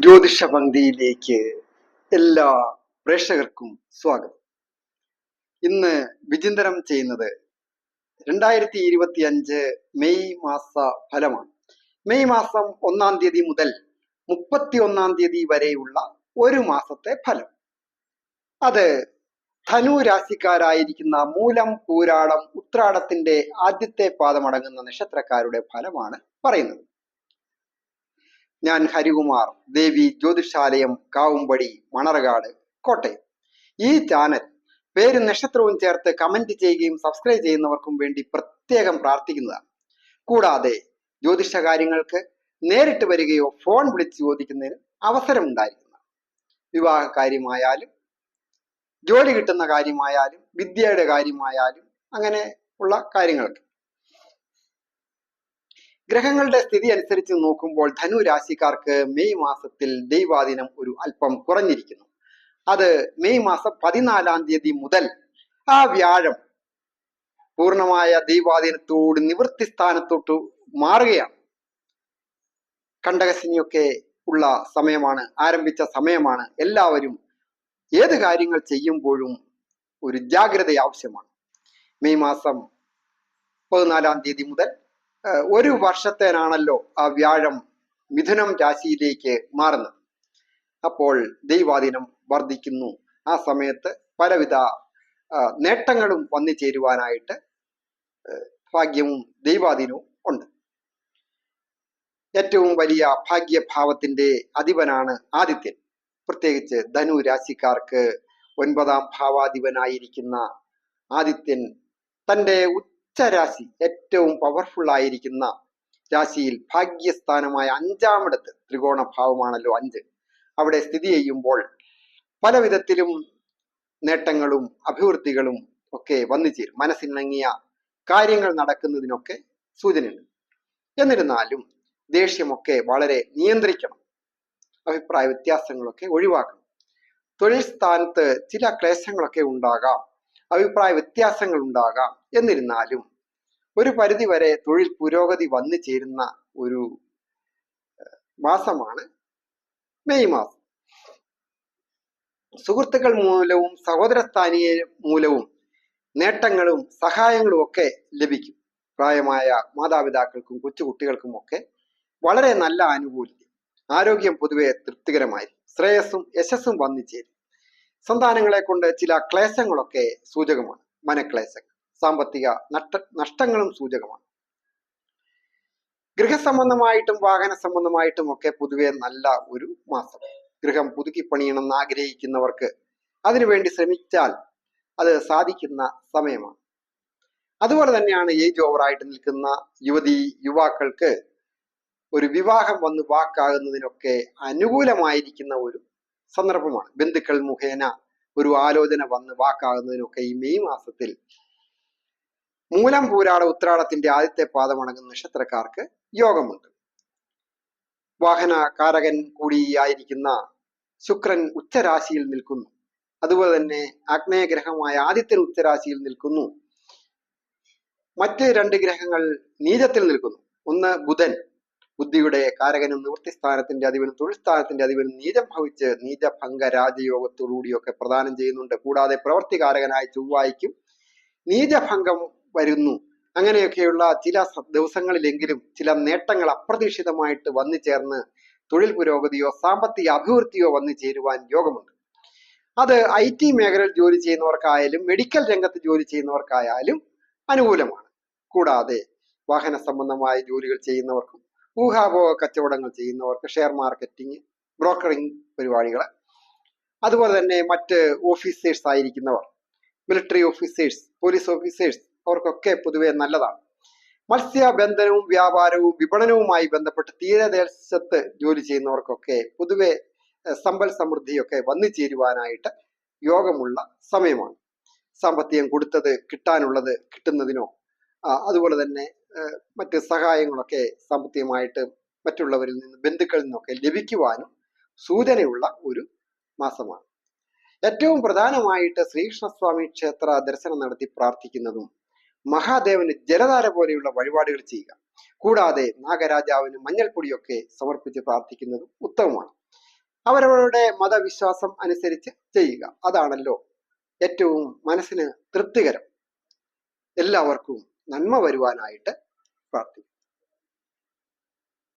ജ്യോതിഷ പങ്ക്തിയിലേക്ക് എല്ലാ പ്രേക്ഷകർക്കും സ്വാഗതം. ഇന്ന് വിചിന്തനം ചെയ്യുന്നത് 2025 മെയ് മാസ ഫലമാണ്. മെയ് മാസം 1-ാം തീയതി മുതൽ 31-ാം തീയതി വരെയുള്ള ഒരു മാസത്തെ ഫലം. അത് ധനു രാശിക്കാരായിരിക്കുന്ന മൂലം, പൂരാടം, ഉത്രാടത്തിന്റെ ആദ്യത്തെ പാദമടങ്ങുന്ന നക്ഷത്രക്കാരുടെ ഫലമാണ് പറയുന്നത്. ഞാൻ ഹരികുമാർ, ദേവി ജ്യോതിഷാലയം, കാവുംപടി, മണർകാട്, കോട്ടയം. ഈ ചാനൽ പേരും നക്ഷത്രവും ചേർത്ത് കമന്റ് ചെയ്യുകയും സബ്സ്ക്രൈബ് ചെയ്യുന്നവർക്കും വേണ്ടി പ്രത്യേകം പ്രാർത്ഥിക്കുന്നതാണ്. കൂടാതെ ജ്യോതിഷ കാര്യങ്ങൾക്ക് നേരിട്ട് വരികയോ ഫോൺ വിളിച്ച് ചോദിക്കുന്നതിന് അവസരം ഉണ്ടായിരിക്കുന്നതാണ്. വിവാഹ കാര്യമായാലും ജോലി കിട്ടുന്ന കാര്യമായാലും വിദ്യയുടെ കാര്യമായാലും അങ്ങനെ ഉള്ള കാര്യങ്ങൾക്ക്. ഗ്രഹങ്ങളുടെ സ്ഥിതി അനുസരിച്ച് നോക്കുമ്പോൾ ധനു രാശിക്കാർക്ക് മെയ് മാസത്തിൽ ദൈവാധീനം ഒരു അല്പം കുറഞ്ഞിരിക്കുന്നു. അത് മെയ് മാസം 14-ാം തീയതി മുതൽ ആ വ്യാഴം പൂർണ്ണമായ ദൈവാധീനത്തോട് നിവൃത്തി സ്ഥാനത്തോട്ട് മാറുകയാണ്. കണ്ടകശനിയൊക്കെ ഉള്ള സമയമാണ്, ആരംഭിച്ച സമയമാണ്. എല്ലാവരും ഏത് കാര്യങ്ങൾ ചെയ്യുമ്പോഴും ഒരു ജാഗ്രത ആവശ്യമാണ്. മെയ് മാസം 14-ാം തീയതി മുതൽ ഒരു വർഷത്തേനാണല്ലോ ആ വ്യാഴം മിഥുനം രാശിയിലേക്ക് മാറുന്നത്. അപ്പോൾ ദൈവാധീനം വർദ്ധിക്കുന്നു. ആ സമയത്ത് പലവിധ നേട്ടങ്ങളും വന്നു ചേരുവാനായിട്ട് ഭാഗ്യവും ദൈവാധീനവും ഉണ്ട്. ഏറ്റവും വലിയ ഭാഗ്യഭാവത്തിന്റെ അധിപനാണ് ആദിത്യൻ. പ്രത്യേകിച്ച് ധനു രാശിക്കാർക്ക് 9-ാം ഭാവാധിപനായിരിക്കുന്ന ആദിത്യൻ തൻ്റെ ഉച്ചരാശി, ഏറ്റവും പവർഫുൾ ആയിരിക്കുന്ന രാശിയിൽ ഭാഗ്യസ്ഥാനമായ 5-ാമിടത്ത്, ത്രികോണ ഭാവമാണല്ലോ 5, അവിടെ സ്ഥിതി ചെയ്യുമ്പോൾ പല വിധത്തിലും നേട്ടങ്ങളും അഭിവൃദ്ധികളും ഒക്കെ വന്നു ചേരും. മനസ്സിനിണങ്ങിയ കാര്യങ്ങൾ നടക്കുന്നതിനൊക്കെ സൂചനയുണ്ട്. എന്നിരുന്നാലും ദേഷ്യമൊക്കെ വളരെ നിയന്ത്രിക്കണം. അഭിപ്രായ വ്യത്യാസങ്ങളൊക്കെ ഒഴിവാക്കണം. തൊഴിൽ സ്ഥാനത്ത് ചില ക്ലേശങ്ങളൊക്കെ ഉണ്ടാകാം, അഭിപ്രായ വ്യത്യാസങ്ങൾ ഉണ്ടാകാം. എന്നിരുന്നാലും ഒരു പരിധി വരെ തൊഴിൽ പുരോഗതി വന്നു ചേരുന്ന ഒരു മാസമാണ് മെയ് മാസം. സുഹൃത്തുക്കൾ മൂലവും സഹോദരസ്ഥാനീയ മൂലവും നേട്ടങ്ങളും സഹായങ്ങളും ഒക്കെ ലഭിക്കും. പ്രായമായ മാതാപിതാക്കൾക്കും കൊച്ചുകുട്ടികൾക്കും ഒക്കെ വളരെ നല്ല ആനുകൂല്യം. ആരോഗ്യം പൊതുവെ തൃപ്തികരമായി, ശ്രേയസ്സും യശസ്സും വന്നു ചേരും. സന്താനങ്ങളെ കൊണ്ട് ചില ക്ലേശങ്ങളൊക്കെ സൂചകമാണ്. മനക്ലേശങ്ങൾ, സാമ്പത്തിക നഷ്ടങ്ങളും സൂചകമാണ്. ഗൃഹസംബന്ധമായിട്ടും വാഹന സംബന്ധമായിട്ടും ഒക്കെ പൊതുവെ നല്ല ഒരു മാസം. ഗൃഹം പുതുക്കി പണിയണമെന്ന് ആഗ്രഹിക്കുന്നവർക്ക് അതിനുവേണ്ടി ശ്രമിച്ചാൽ അത് സാധിക്കുന്ന സമയമാണ്. അതുപോലെ തന്നെയാണ് ഏജ് ഓവറായിട്ട് നിൽക്കുന്ന യുവാക്കൾക്ക് ഒരു വിവാഹം വന്ന് വാക്കാകുന്നതിനൊക്കെ അനുകൂലമായിരിക്കുന്ന ഒരു സന്ദർഭമാണ്. ബന്ധുക്കൾ മുഖേന ഒരു ആലോചന വന്ന് വാക്കാകുന്നതിനൊക്കെ ഈ മെയ് മാസത്തിൽ മൂലം, പൂരാട, ഉത്രാടത്തിന്റെ ആദ്യത്തെ പാദമടങ്ങുന്ന നക്ഷത്രക്കാർക്ക് യോഗമുണ്ട്. വാഹനകാരകൻ കൂടിയായിരിക്കുന്ന ശുക്രൻ ഉച്ചരാശിയിൽ നിൽക്കുന്നു. അതുപോലെ തന്നെ ആഗ്നേയഗ്രഹമായ ആദിത്യൻ ഉച്ചരാശിയിൽ നിൽക്കുന്നു. മറ്റ് 2 ഗ്രഹങ്ങൾ നീചത്തിൽ നിൽക്കുന്നു. ഒന്ന് ബുധൻ, ബുദ്ധിയുടെ കാരകനും നിവൃത്തി സ്ഥാനത്തിന്റെ അധിപനും തൊഴിൽ സ്ഥാനത്തിന്റെ അധിപനും നീചം ഭവിച്ച് നീചഭംഗ രാജയോഗത്തോടുകൂടിയൊക്കെ പ്രദാനം ചെയ്യുന്നുണ്ട്. കൂടാതെ പ്രവർത്തികാരകനായ ചൊവ്വായ്ക്കും നീചഭംഗം വരുന്നു. അങ്ങനെയൊക്കെയുള്ള ചില ദിവസങ്ങളിലെങ്കിലും ചില നേട്ടങ്ങൾ അപ്രതീക്ഷിതമായിട്ട് വന്നു ചേർന്ന് തൊഴിൽ പുരോഗതിയോ സാമ്പത്തിക അഭിവൃദ്ധിയോ വന്നു ചേരുവാൻ യോഗമുണ്ട്. അത് IT മേഖലയിൽ ജോലി ചെയ്യുന്നവർക്കായാലും മെഡിക്കൽ രംഗത്ത് ജോലി ചെയ്യുന്നവർക്കായാലും അനുകൂലമാണ്. കൂടാതെ വാഹന സംബന്ധമായ ജോലികൾ ചെയ്യുന്നവർക്കും ഊഹാപോഹ കച്ചവടങ്ങൾ ചെയ്യുന്നവർക്ക്, ഷെയർ മാർക്കറ്റിംഗ്, ബ്രോക്കറിംഗ് പരിപാടികൾ, അതുപോലെ തന്നെ മറ്റ് ഓഫീസേഴ്സ് ആയിരിക്കുന്നവർ, മിലിറ്ററി ഓഫീസേഴ്സ്, പോലീസ് ഓഫീസേഴ്സ്, അവർക്കൊക്കെ പൊതുവെ നല്ലതാണ്. മത്സ്യബന്ധനവും വ്യാപാരവും വിപണനവുമായി ബന്ധപ്പെട്ട് തീരദേശത്ത് ജോലി ചെയ്യുന്നവർക്കൊക്കെ പൊതുവെ സമ്പൽ സമൃദ്ധിയൊക്കെ വന്നു ചേരുവാനായിട്ട് യോഗമുള്ള സമയമാണ്. സാമ്പത്തികം കൊടുത്തത് കിട്ടാനുള്ളത് കിട്ടുന്നതിനോ അതുപോലെ തന്നെ മറ്റ് സഹായങ്ങളൊക്കെ സാമ്പത്തികമായിട്ട് മറ്റുള്ളവരിൽ നിന്ന്, ബന്ധുക്കളിൽ നിന്നൊക്കെ ലഭിക്കുവാനും സൂചനയുള്ള ഒരു മാസമാണ്. ഏറ്റവും പ്രധാനമായിട്ട് ശ്രീകൃഷ്ണസ്വാമി ക്ഷേത്ര ദർശനം നടത്തി പ്രാർത്ഥിക്കുന്നതും മഹാദേവന് ജലധാര പോലെയുള്ള വഴിപാടുകൾ ചെയ്യുക. കൂടാതെ നാഗരാജാവിന് മഞ്ഞൾപ്പൊടിയൊക്കെ സമർപ്പിച്ച് പ്രാർത്ഥിക്കുന്നതും ഉത്തമമാണ്. അവരവരുടെ മതവിശ്വാസം അനുസരിച്ച് ചെയ്യുക. അതാണല്ലോ ഏറ്റവും മനസ്സിന് തൃപ്തികരം. എല്ലാവർക്കും നന്മ വരുവാനായിട്ട് പ്രാർത്ഥിക്കും.